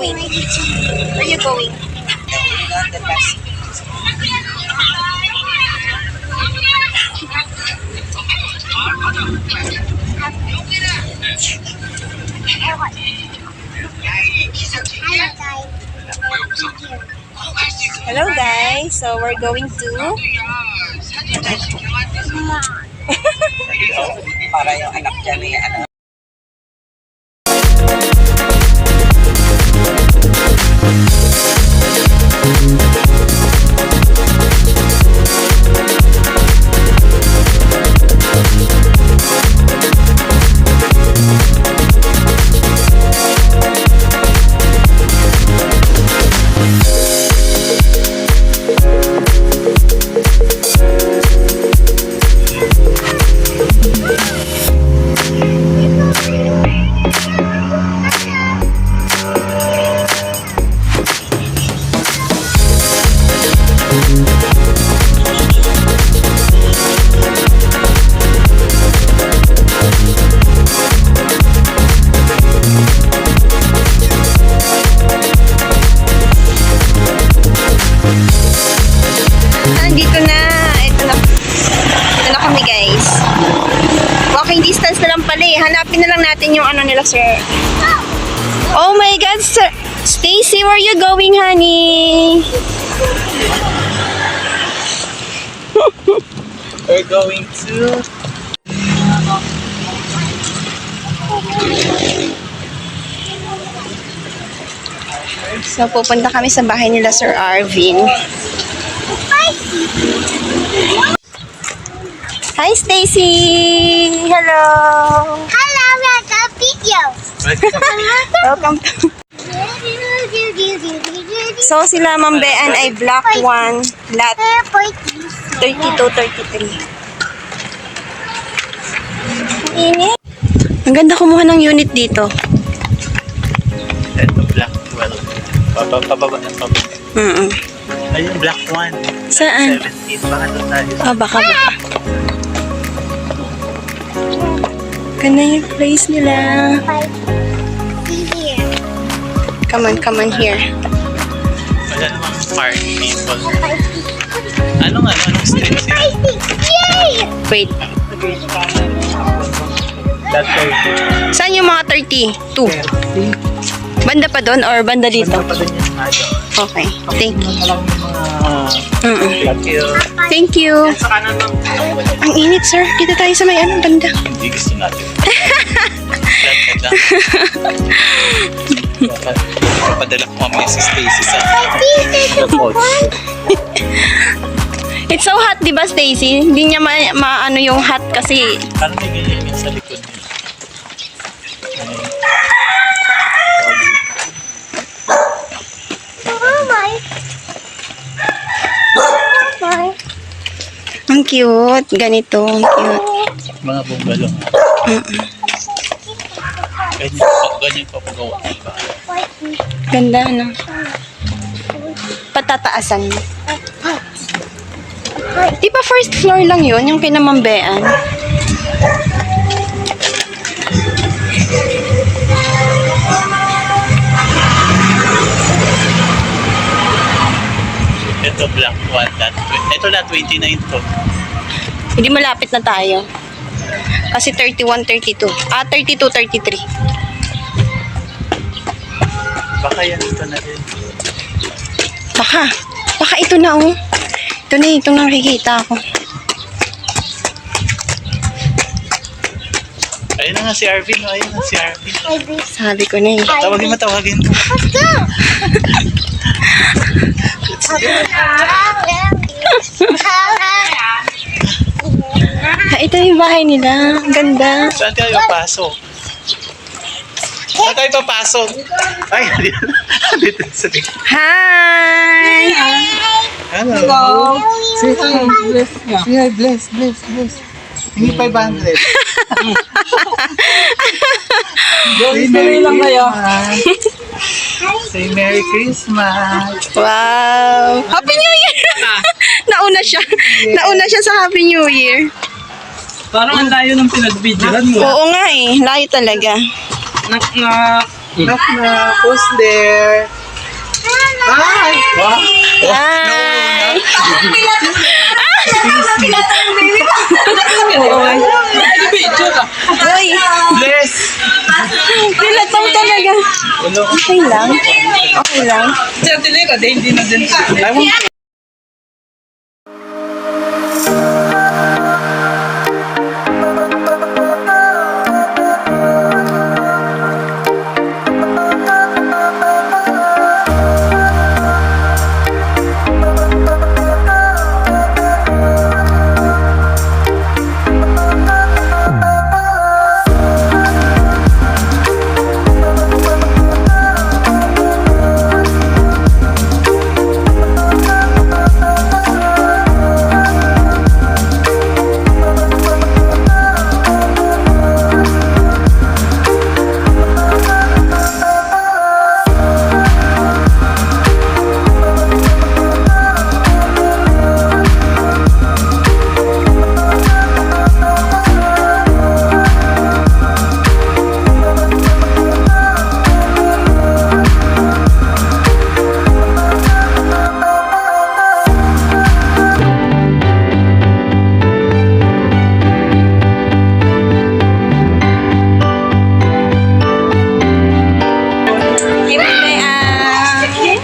going? Where you going? Hello guys, so we're going to Para yung anak dyan eh, ano. Nandito na. Ito na kami guys. Walking distance na lang pala eh. Hanapin na lang natin yung ano nila sir. Oh my god sir. Stacy, where you going honey? We're going to... So pupunta kami sa bahay nila Sir Arvin. Hi Stacy. Hello. Hello, welcome video. Welcome. So sila Ma'am Bean ay Block 1, lot 32-33. Init. Ang ganda kumuha ng unit dito. Ito, Black 12. Pababa na pababa. Ayun, Black 1. Saan? 17. Baka doon tayo. Ah, baka. Ganda yung place nila. Come on here. Wala namang park people. Anong street sila? Wait. That 30. Saan yung mga 32? Banda pa doon or banda dito? Banda pa doon yung ano. Okay. Thank you. Thank you. Thank you. Sa kanan ng... Ang init, sir. Dito tayo sa may anong banda. Hindi gusto natin. Papadala ko kami si Stacy sa coach. It's so hot, di ba, Stacy? Hindi niya maano yung hot kasi. Parang may ganyan yun sa likod niya. Ang cute. Ganito. Ang cute. Mga bungalow. Ganyan pa pagawa. Ganda, ano? Patataasan. Di ba first floor lang yun? Yung kinamambean? Ito Black 1. Ito na 29 to. Hindi malapit na tayo. Kasi 31, 32. 32, 33. Baka yan ito na rin. Baka ito na oh. Ito na, itong nakikita ako. Ayun na nga si Arvin. Ayun na si Arvin. Sabi ko na eh. Tawagin. Ito yung bahay nila. Ang ganda. Saan tayo papasok? Saan tayo papasok? Ay, dito sa likod. Hi! Hello. Say hi, bless. Yeah, bless. Hindi 500. Say lang kayo. Say Merry Christmas. Wow! Happy New Year! Nauna siya sa Happy New Year. Parang ang layo ng pinag-videoan mo. Oo nga eh. Layo talaga. Knock knock. Who's there? Hi! Wow! Hi! Uy! Bless! Pilatang talaga. Okay lang. Okay lang. I want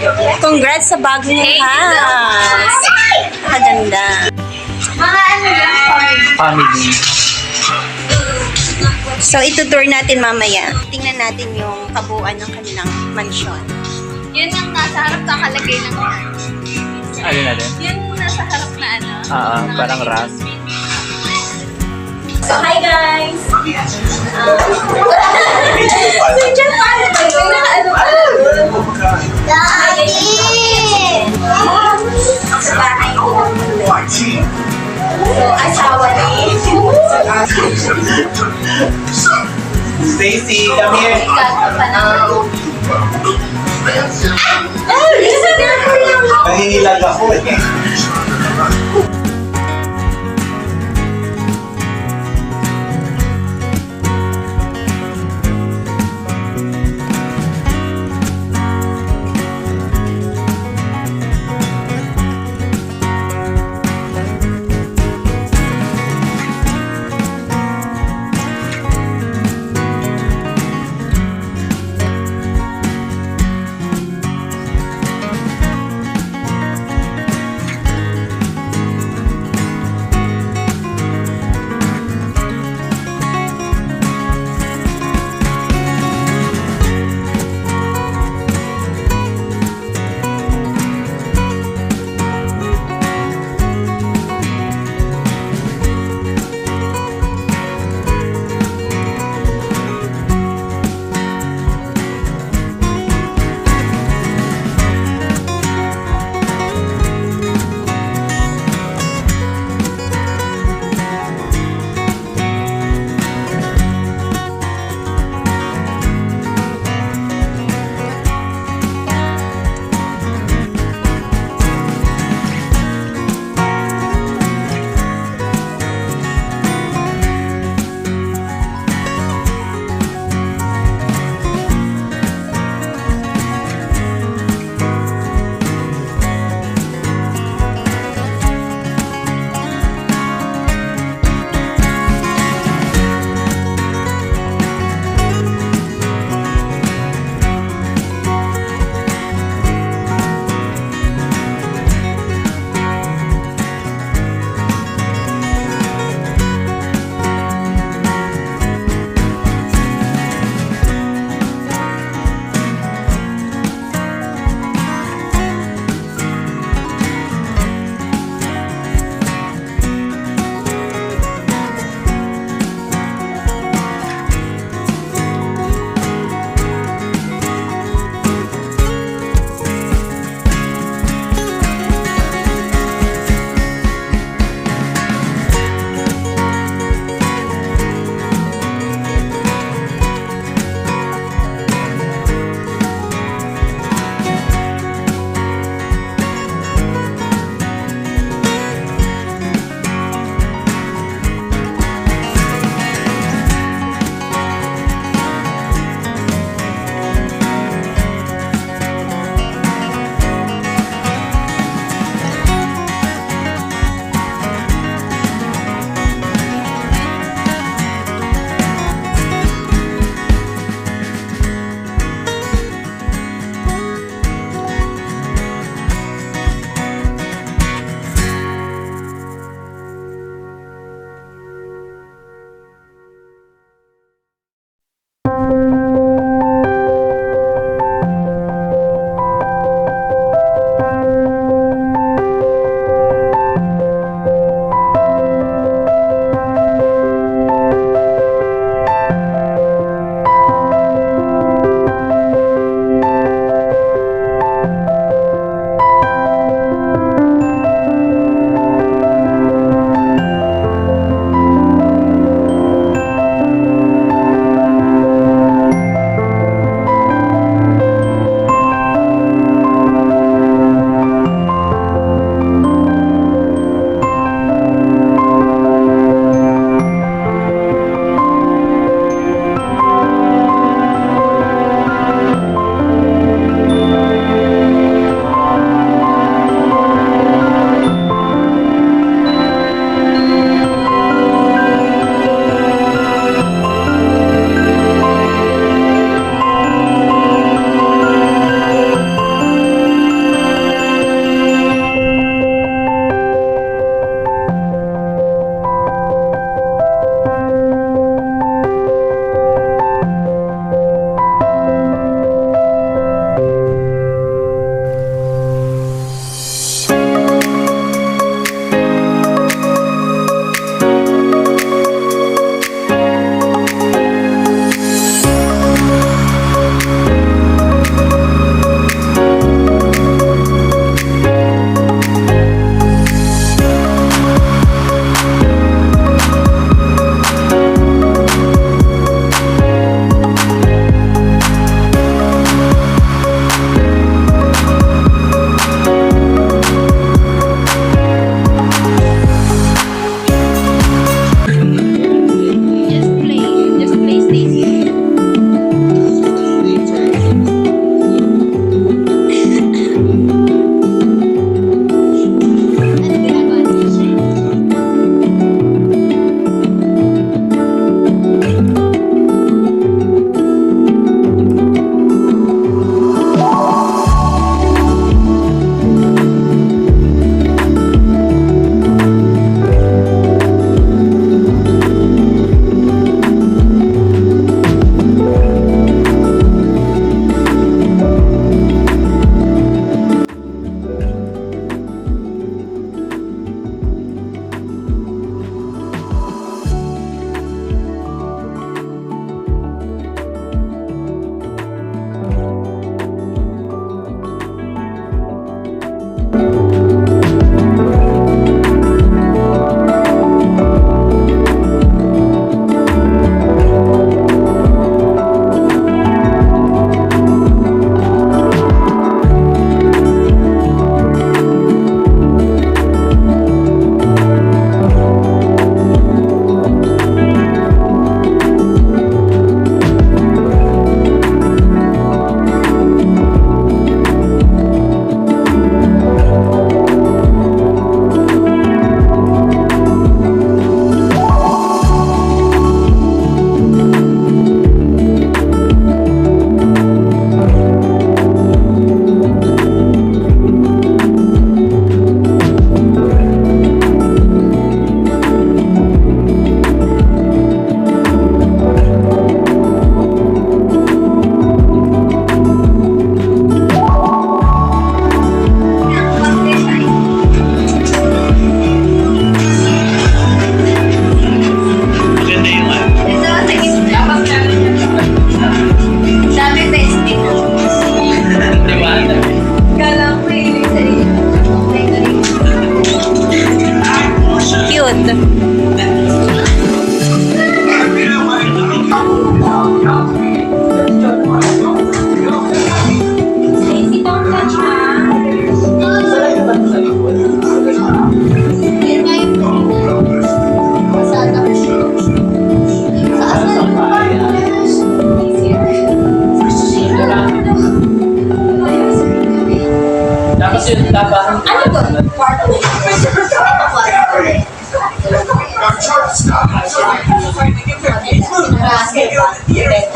Siyempre, congrats sa bagong house. Maganda. Mga ano yan? family. So, itutour natin mamaya. Tingnan natin yung kabuuan ng kanilang mansion. Yun ang nasa harap kakalagay ng Ano natin? yun nasa harap na ano. Parang ras. So, hi guys! Sa bahay ko. So, asawa ni. Stacy, come here. Nangingilag ako eh.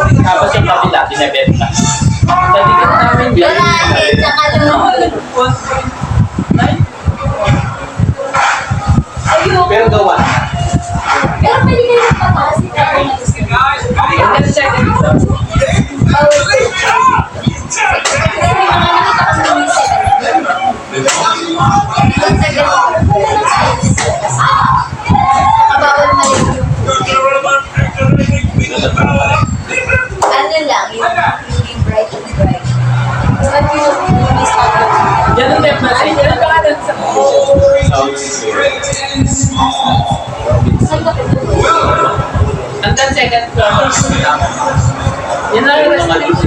Tapos yung kabila, binibenta. Sa dikit namin yun. Kalahati, tsaka lumabas. Pero gawa. Pero pwede kayo magpataas. Bawal mali. Ano lang, yung bright and bright. But yung miss out. Yan ang left natin. Yan ang pangalan sa hanggang second floor. Yan ang restaurant.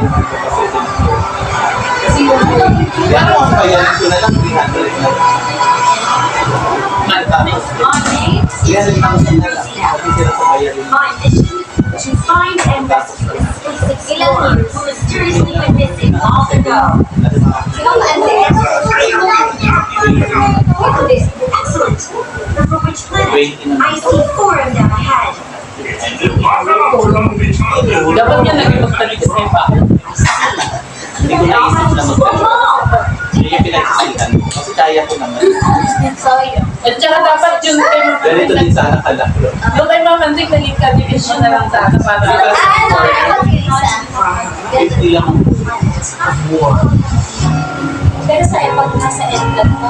Pero ang bayan ko na lang 300 na. Yan ang tangsan na lang. Kasi sila sa bayan. My mission to find and rescue this ilang years mysteriously been missing long ago. Excellent. But for which planet? I see 4 of them ahead. Dapat yan lagi magtabi kasi yung bahay. Hindi ko naisip na magkano. Hindi yung pinagsisihan. Kasi kaya ko naman. At saka dapat yun kay Ganito din sana kalak. yung kay Ma'am Anzik, naging contribution na lang sa akin para 50 lang ang Pero sa epag nasa endlog mo,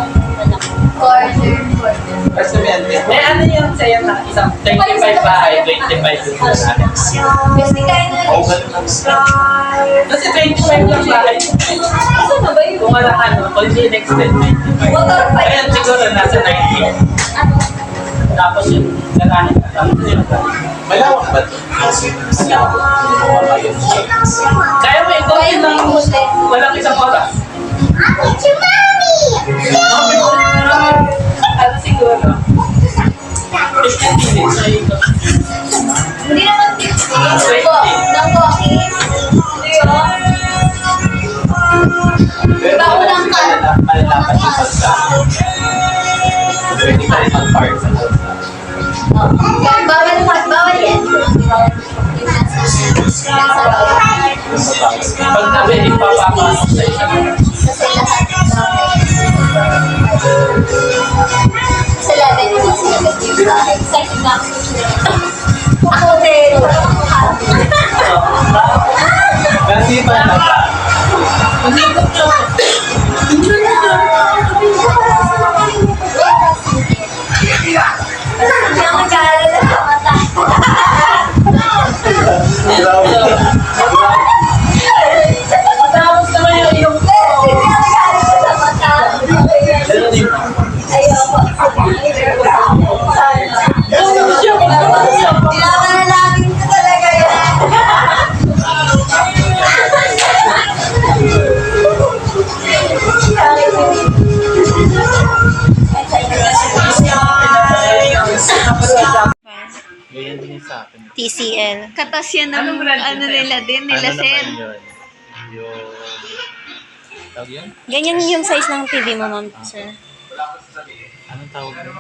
corner. Kasi may ano yung sa'yo na isang 25 bahay, 25 dun sa akin. Kasi kaya na Kasi 25 lang bahay. Ano na ba yun? Kung walang ano, kung hindi next 25. Motor pa Kaya yun. siguro nasa 90. Tapos yung ganahin na tapos yun. malawak ba ito? Malawak. Kaya mo ikaw yun lang walang isang oras. Ano siguro? 15 minutes na ikot. Hindi naman 50. Nang walking. Hindi yun. Pero Bawal ang car. malalapat yung pagka. Pwede ka rin mag-park sa kalsada. Bawal yan. Pag gabi, ipapapasok sa isang Kasi lahat ng sa lahat ng mga sinagot yung bahay. Excited na ako. Ako din. Kasi pa na ba? Hindi ko Hindi ako mag-aalala sa mata. Tapos naman yung iyong Hindi ako mag-aalala sa mata. Ayoko. Kailangan na namin ko talaga yan. Ganyan din yung sa akin. TCL. Katas yan ng ano nila din, nila Ano Sen. naman yun? Yung... Tawag yun? Ganyan yung size ng TV mo, ma'am, sir. Anong tawag yun?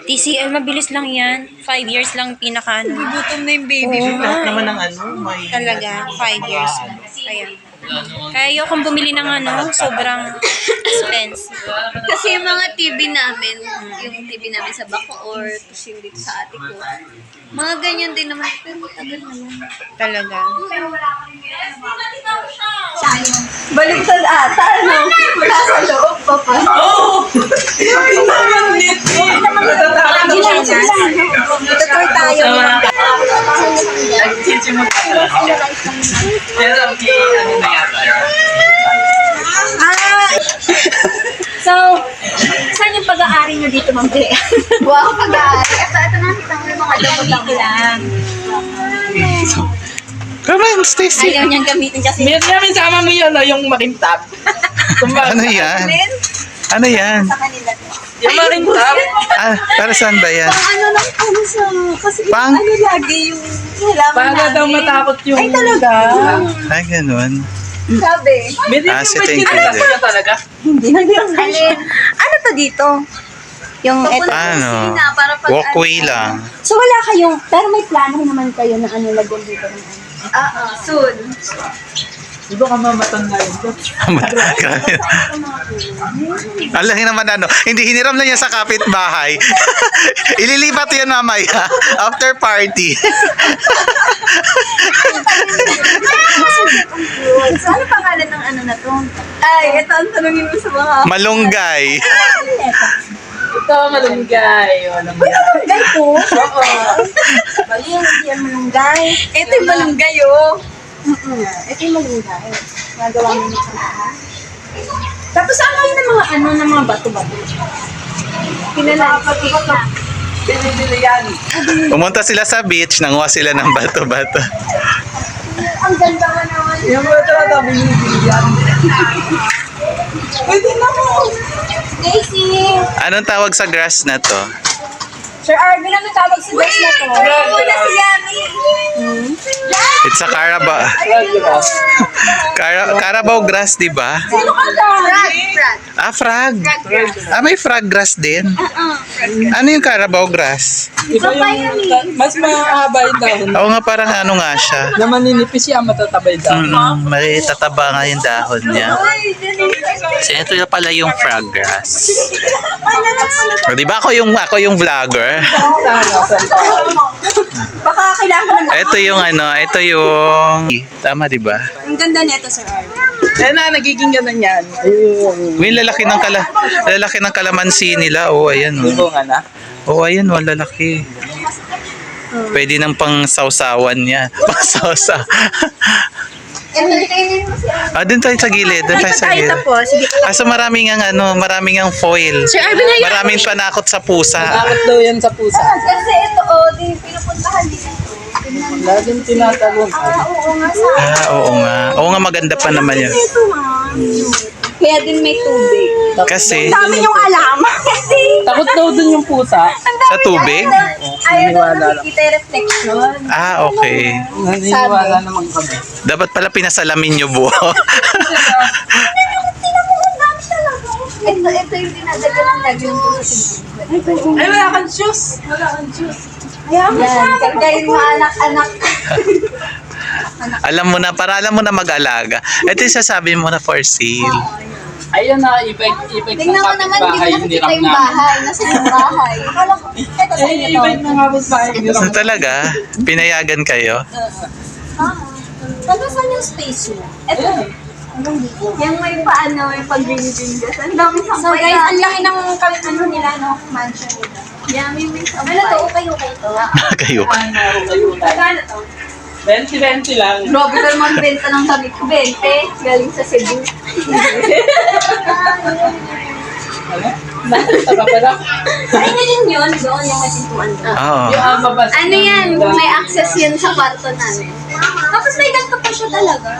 TCL, mabilis lang yan. 5 years lang pinaka ano. Gutom na yung baby. Oo nga. Lahat naman ng ano, may... Talaga, 5 years lang. Kaya ayokong bumili ng ano, sobrang expensive. Kasi yung mga TV namin, yung TV namin sa Bacoor, tapos yung dito sa ate ko, mga ganyan din naman. Pero tagal naman. Talaga. Baliktad ata, no? Nasa loob pa pa. Oo! Yung naman nito! Natatakot ako siya. Tutor tayo. Nagsisimula ka siya. Pero ano na yata yun? So, saan yung pag-aari nyo dito, Ma'am Bea? Wow, pag-aari. Ito nakita mo yung mga damot lang. Come on, Stacy. Ayaw niyang gamitin kasi. Meron namin sama mo yun, no, yung makintab. Ano yan? Ano yan? Sa kanila. Yung makintab. Ah, para saan ba yan? Ano lang ano sa... Kasi Pang? ano lagi yung halaman Para daw matakot yung... Ay, talaga? Ay, ganun. Sabi. Meron Ah, yung si may Tink kinala Leader. ko na talaga. Hindi. Alin? Ano to dito? Yung eto. Ano? Para pag Walkway lang. So wala kayong, pero may plano naman kayo na ano lagyan dito ng ano. soon. Di ba ka mamatan na yun? Grabe. Ang laki naman ano. Hindi hiniram na niya sa kapitbahay. Ililipat yun mamaya. After party. So ano pangalan ng ano na to? Ay, ito ang tanongin mo sa mga... Malunggay. Ito, malunggay. Malunggay po? Oo. Bali yung hindi yan malunggay. Ito yung malunggay, oh. Ito yung malunggay. Nagawa mo nito sa mga. Tapos saan kayo ng mga ano, ng mga bato-bato? Pinala. Binibili yan. Pumunta sila sa beach, nanguha sila ng bato-bato. Ang ganda nga naman. Yung mga talaga, binibili yan. Pwede na mo. Daisy! Anong tawag sa grass na to? Sir Arvin, ano tawag sa dress na to? Una si Yami. It's a Carabao. Carabao grass, di ba? Sino ka Frag. Ah, frag. May frag grass din. Ano yung Carabao grass? Iba yung, mas mahaba yung dahon. Oo nga, parang ano nga siya. Na maninipis siya, matatabay dahon. May tataba nga yung dahon niya. So, ito na pala yung frag grass. O, di ba ako yung vlogger? Baka kailangan ko ng Ito yung ano, ito yung... Tama, di ba? Ang ganda nito, Sir Arvin. Kaya na, nagiging ganun yan. May lalaki ng kalamansi nila. Oh, ayan. Yung nga na. Oh, ayan, oh, lalaki. Pwede nang pang sausawan niya. Pang sausa. Entertainin mo si Yami. Doon tayo sa gilid. Doon tayo sa Tayo gilid. tapos. Sige. So maraming ang foil. Sir Arvin, ayun. Maraming panakot sa pusa. Bakit daw yan sa pusa? Kasi ito, di pinupuntahan din ito. Laging tinatalon. Oo nga. Oo nga, maganda pa naman yun. Ito nga. Kaya din may tubig. Kasi, Dami yung alam. Kasi, Takot daw dun yung pusa. sa tubig? Ayaw daw nakikita yung reflection. Okay. Naniniwala naman kami. Dapat pala pinasalamin nyo buo. Ito yung dinadagyan ng lagi ng puso. Ay, wala kang shoes. Wala kang shoes. Yan, kargayin mo anak-anak. Alam mo na mag-alaga. Ito yung sasabihin mo na for sale. Ayun na, effect Tingnan mo naman, di mo nakikita yung bahay. Nasa yung bahay. Akala ko, ito sa inyo to. Effect ng kapit bahay. So talaga, pinayagan kayo. Taga saan yung space mo? Ito. Yung may paano, may pag-green-green. Ang dami So sampay. guys, ang laki ng ano nila, no? Mansion nila. Yummy, may sampay. Ano to? Okay to? Kayo. Magkano to? 20-20 lang. Grabe ka naman benta ng sabi ko. 20. Galing sa Cebu. Nakita ka pala. Ay, na din yun. Doon yung masintuan doon. Oo. Yung mabas. Ano yan? May access yun sa kwarto namin. Tapos may ganito pa siya talaga.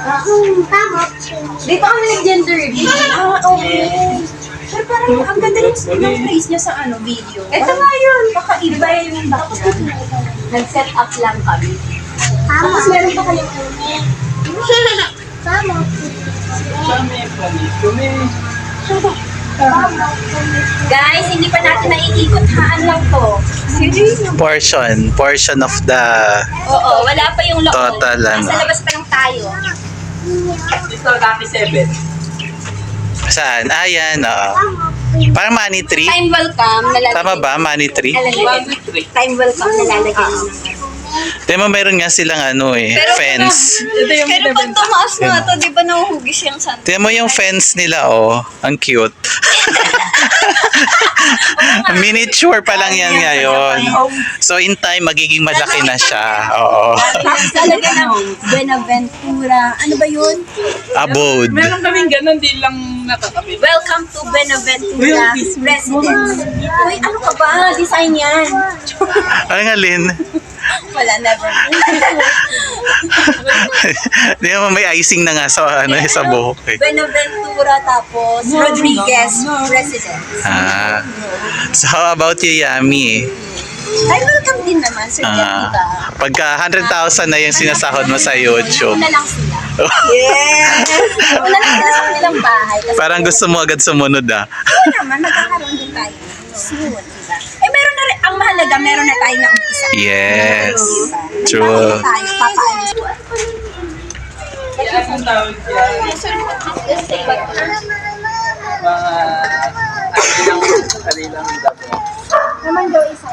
Dito kami nag-gender reveal. Okay. Pero parang ang ganda ng place niya sa ano video. Ito nga yun. Kakaiba yung background. Nag-set up lang kami. Tapos meron pa kayong Guys, hindi pa natin naiikot. Haan lang to. Portion of the... Oo, wala pa yung loob. Total, ano. Nasa labas pa lang tayo. Dito, Lucky 7. Saan? Yan. Oo. Parang money tree. Time welcome. Tama ba? Money tree? Time welcome nalalagay ng Tingnan mo, meron nga silang fence. Ito yung Pero pag tumaas nga to, di ba nahuhugis yung sand? Tingnan mo yung fence nila, oh. Ang cute. Miniature pa lang yan ngayon. So in time, magiging malaki na siya. Oo. Talaga ng Buenaventura. Ano ba yun? Abode. Meron kaming ganun, di lang nakakapit. Welcome to Buenaventura Residence. Uy, ano ka ba? Design yan. Ang alin. Wala, never. Di mo may icing na nga sa sa buhok eh. Buenaventura tapos Rodriguez Residence. So how about you, Yami? Ay, welcome din naman, Sir Diba? Pagka 100,000 na yung sinasahod mo sa YouTube. Una lang sila. Yes! Una lang sila sa kanilang bahay. Kasi Parang gusto mo agad sumunod naman, magkakaroon din tayo. Soon. Eh, meron na rin, ang mahalaga, meron na tayo na umpisa. Yes. Diba? True. Tayo, papaalis. Yan ang tawag dyan. Kanilang dabo. Naman daw isa.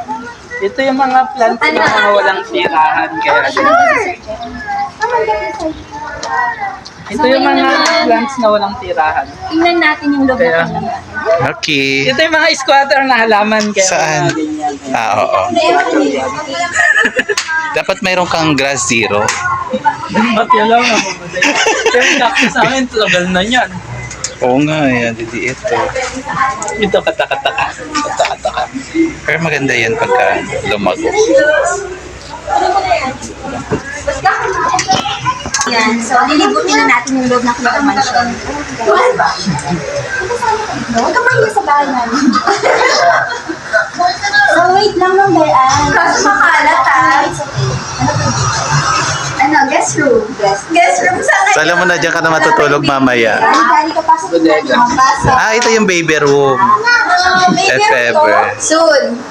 Ito yung mga plants na mga walang tirahan. Kaya Naman daw isa. ito yung mga plants na walang tirahan. Tingnan natin yung loob Kaya- ng halaman. Okay. Ito yung mga squatter na halaman. Kaya Saan? mga ganyan. Oo. Dapat mayroon kang grass zero. Ba't yan lang ako? Pero cactus sa amin, tagal na yan. Oo nga, yan. Didi ito. Ito katakataka. Katakataka. Pero maganda yan pagka lumago. Yan. So, lilibutin na natin yung loob ng Cloud Mansion. Huwag ka mahiya sa bahay namin. So, wait lang nung Bayan. Kaso makalat ha. Ano, guest room. Guest room sa So, alam mo na dyan ka na matutulog mamaya. Dali ka pasok na Bodega. pasok. Ah, ito yung baby room. If ever. Soon.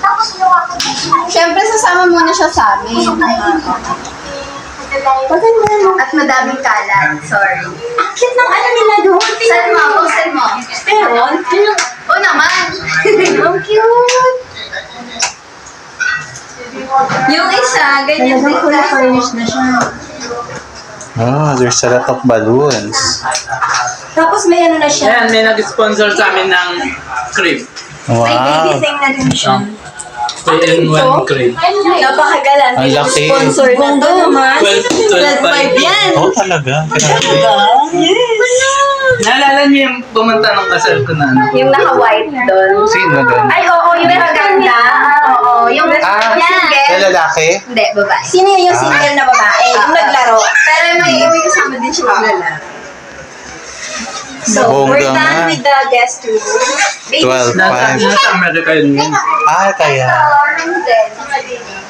Siyempre, sasama muna siya sa amin. At madaming kalat. Sorry. Ang cute ng ano nila doon. Saan mo? Saan mo? Meron? Oo naman. Ang cute. Yung isa, ganyan din. Furnish na siya. Oh, there's a lot of balloons. Tapos may ano na siya. Ayan, may nag-sponsor sa amin ng crib. May baby Wow. thing na din siya. 3-in-1 crib. Napakagalan. Ang laki. Sponsor na to naman. 12.5 yan. Oh, talaga. Naalala niyo yung pumunta ng kasal ko na ano? Yung naka-white doon. Sino doon? Ay, oo, yung maganda. Oo, yung Ah, single. yung lalaki? Hindi, babae. Sino yung single na babae? Yung naglaro. Pero may kasama din siya maglalaro. So, we're Bongga done nga. with the guest room. 12.5. Nasa America yun yun. Ah, kaya.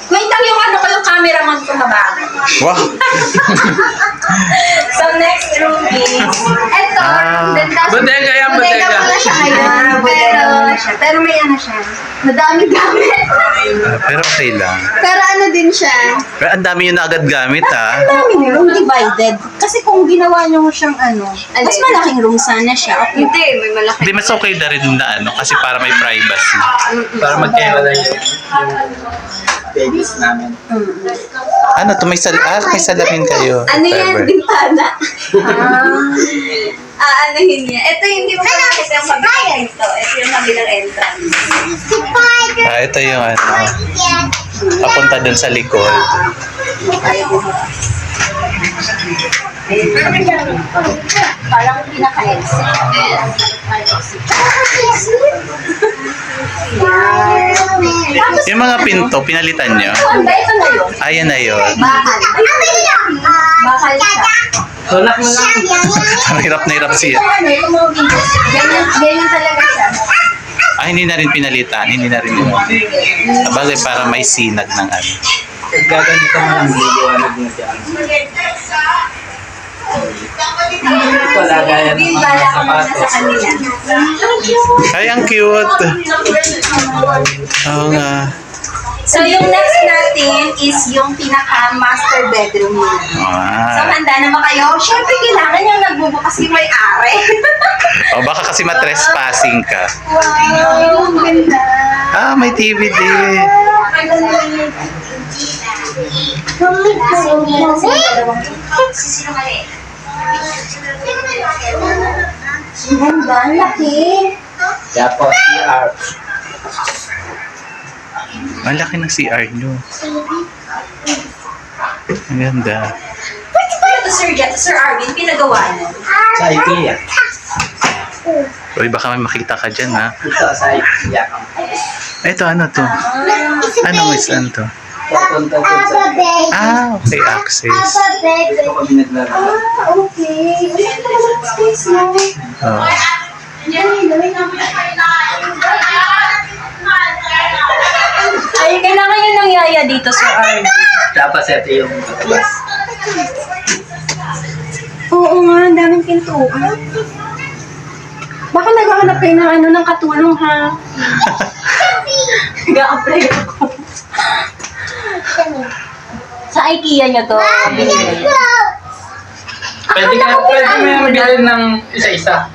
Wait lang yung ano ko, yung cameraman ko na bago. Wow. So, next room is... Eto. Ah. Bodega yan, bodega. Bodega siya ngayon. Pero may ano siya. Madaming gamit. Ah, pero okay lang. Pero ano din siya. Pero ang dami yun na agad gamit, ha? Daming room divided. Kasi kung ginawa nyo siyang ano, mas malaking room sana siya. Okay. Hindi, may malaki. Hindi, mas okay na rin na ano, kasi para may privacy. Para magkaiwala yung babies namin. Ano to, may salamin kayo. Ano yan? Whatever. Bintana. Aanahin niya. Ito yung hindi mo makakita yung kabilang ito. Ito yung kabilang entrance. Ah, ito yung ano, papunta dun sa likod. Parang pinaka-exit. Yung mga pinto, pinalitan nyo? Handa, ito na yun. Ayan na yun. Bakal. Bakal siya. Tulak mo lang. Hirap na hirap siya. Ano, yung mga windows. Ganyan talaga siya. Ah, hindi na rin pinalitan. Hindi na rin yun. Sabagay, para may sinag ng ano. Gaganito mo lang liwanag na dyan. Wala gaya ng mga Bala ko muna sa sapatos. kanila. Ay, ang cute. Oo nga. So, yung next natin is yung pinaka-master bedroom nila. So, Wow. handa na ba kayo? Siyempre, kailangan yung nagbubukas yung may-ari. O baka kasi matrespassing ka. Wow, ang ganda. Ah, may TV din. Ang ganda, ang laki. Tapos, CR. Ang laki ng CR nyo. Ang ganda. Pwede ba ito, Sir Arvin, pinagawa niyo? Sa IKEA. Uy, baka may makita ka dyan, ha? Ito, sa IKEA. Ito, ano to? Anong islan to? Papunta ko sa... Ah, okay, access. Ito ko binaglalaro. Okay. Ang ganda ng space mo. Oh. Ay, kailangan yun ng yaya dito, Sir Arvin. Tapos ito yung katabas. Oo nga, ang daming pintuan. Baka naghahanap kayo ng ano, ng katulong, ha? Ga-apply ako. Sa IKEA niyo to. Binili. Pwede mo yung magbilin ng isa-isa.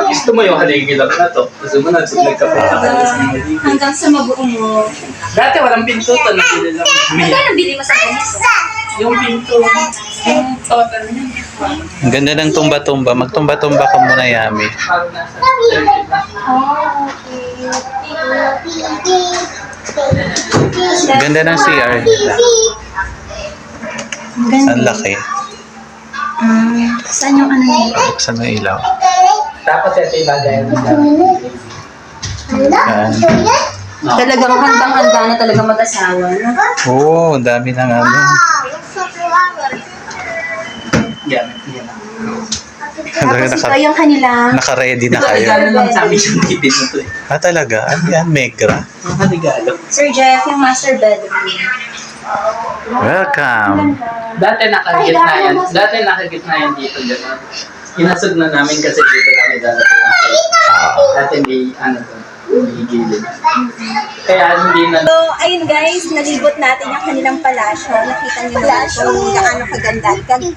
Gusto mo yung haligi lang na to. Gusto mo na nagkapit ka ng haligi. Hanggang sa mabuo mo. Dati walang pinto to. Nabili lang. Magkano bili mo sa ganito? Yung pinto. Yung total niya. Ang ganda ng tumba-tumba. Magtumba-tumba ka muna, Yami. Parang nasa 30 na. Ang ganda ng CR nila. Ang laki. Saan yung ano niya? Saan ang ilaw? Tapos ito yung bagay. Yan. Talagang handang-handa na talaga mag-asawa. No? Oo, ang dami ng ano. Yan. Yan. Tapos ito yung kanilang Naka-ready na Regalo kayo. lang sa amin yung tipid na to eh. Ah, talaga? Ano yan? Megra? Mga regalo. Sir Jeff, yung master bedroom. Welcome. Dati nakagitna yan. Dati nakagitna yan dito. Gano'n. Inasog na namin kasi dito kami dadating. Dati may ano to. May gilid. Kaya hindi na. So, ayun guys, nalibot natin yung kanilang palasyo. Nakita niyo naman kung gaano kaganda,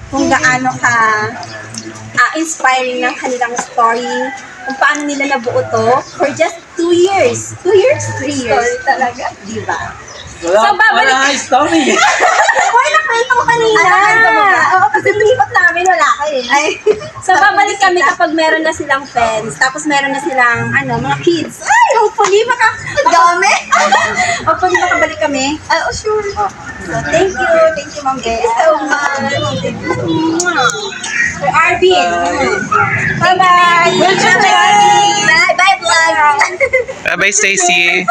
kung gaano ka inspiring ng kanilang story, kung paano nila nabuo to for just 2 years. 2 years? 3 years. Story talaga, di ba? Wala, wala story. Hoy, nakwento ko kanina. Oo, kasi nilipot namin, wala ka eh. So, babalik kami kapag meron na silang friends, tapos meron na silang, mga kids. Ay, hopefully, dami. Hopefully, makabalik kami. Oh, sure. So, thank you, Ma'am Bea. So much. Sir Arvin. Bye-bye. Bye-bye, vlog. Bye-bye, Stacy.